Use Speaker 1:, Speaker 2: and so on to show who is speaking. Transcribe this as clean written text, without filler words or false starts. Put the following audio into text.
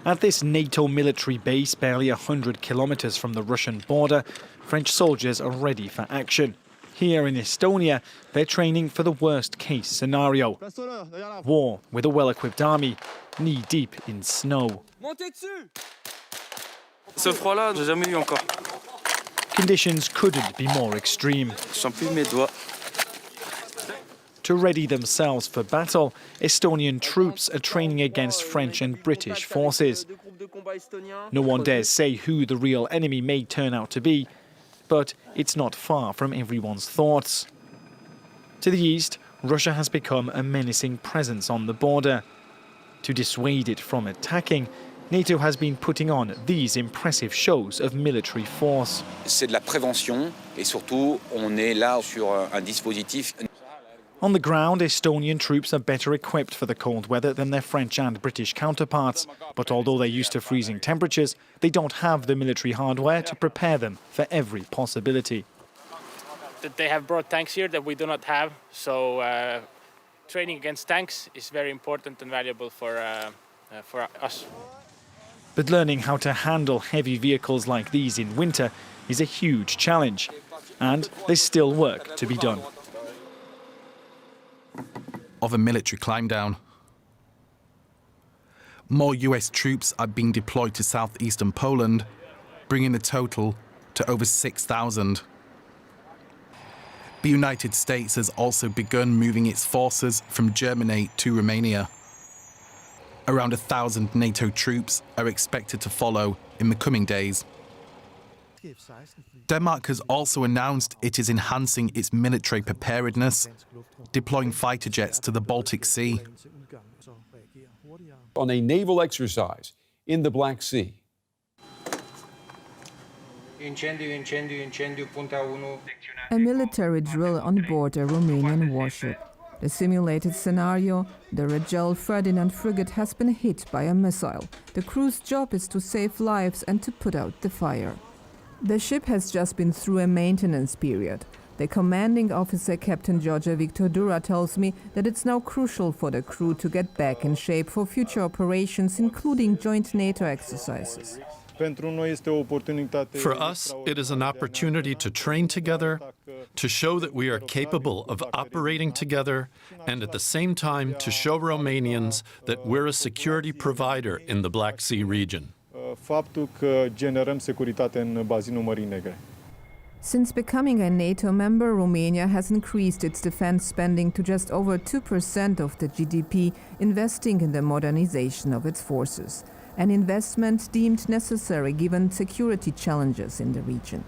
Speaker 1: At this NATO military base, barely 100 kilometers from the Russian border, French soldiers are ready for action. Here in Estonia, they're training for the worst-case scenario. War with a well-equipped army, knee-deep in snow.
Speaker 2: Ce froid-là, j'ai jamais eu encore.
Speaker 1: Conditions couldn't be more extreme.
Speaker 2: Je sens plus mes doigts.
Speaker 1: To ready themselves for battle, Estonian troops are training against French and British forces. No one dares say who the real enemy may turn out to be, but it's not far from everyone's thoughts. To the east, Russia has become a menacing presence on the border. To dissuade it from attacking, NATO has been putting on these impressive shows of military force.
Speaker 3: C'est de la prévention et surtout on est là sur un dispositif.
Speaker 1: On the ground, Estonian troops are better equipped for the cold weather than their French and British counterparts. But although they're used to freezing temperatures, they don't have the military hardware to prepare them for every possibility.
Speaker 4: They have brought tanks here that we do not have, so training against tanks is very important and valuable for us.
Speaker 1: But learning how to handle heavy vehicles like these in winter is a huge challenge, and there's still work to be done.
Speaker 5: Of a military climb down. More US troops are being deployed to southeastern Poland, bringing the total to over 6,000. The United States has also begun moving its forces from Germany to Romania. Around 1,000 NATO troops are expected to follow in the coming days. Denmark has also announced it is enhancing its military preparedness, deploying fighter jets to the Baltic Sea.
Speaker 6: On a naval exercise in the Black Sea.
Speaker 7: A military drill on board a Romanian warship. The simulated scenario, the Regel Ferdinand frigate has been hit by a missile. The crew's job is to save lives and to put out the fire. The ship has just been through a maintenance period. The commanding officer, Captain George Victor Dura, tells me that it's now crucial for the crew to get back in shape for future operations, including joint NATO exercises.
Speaker 8: For us, it is an opportunity to train together, to show that we are capable of operating together, and at the same time to show Romanians that we're a security provider in the Black Sea region.
Speaker 7: Since becoming a NATO member, Romania has increased its defense spending to just over 2% of the GDP, investing in the modernization of its forces, an investment deemed necessary given security challenges in the region.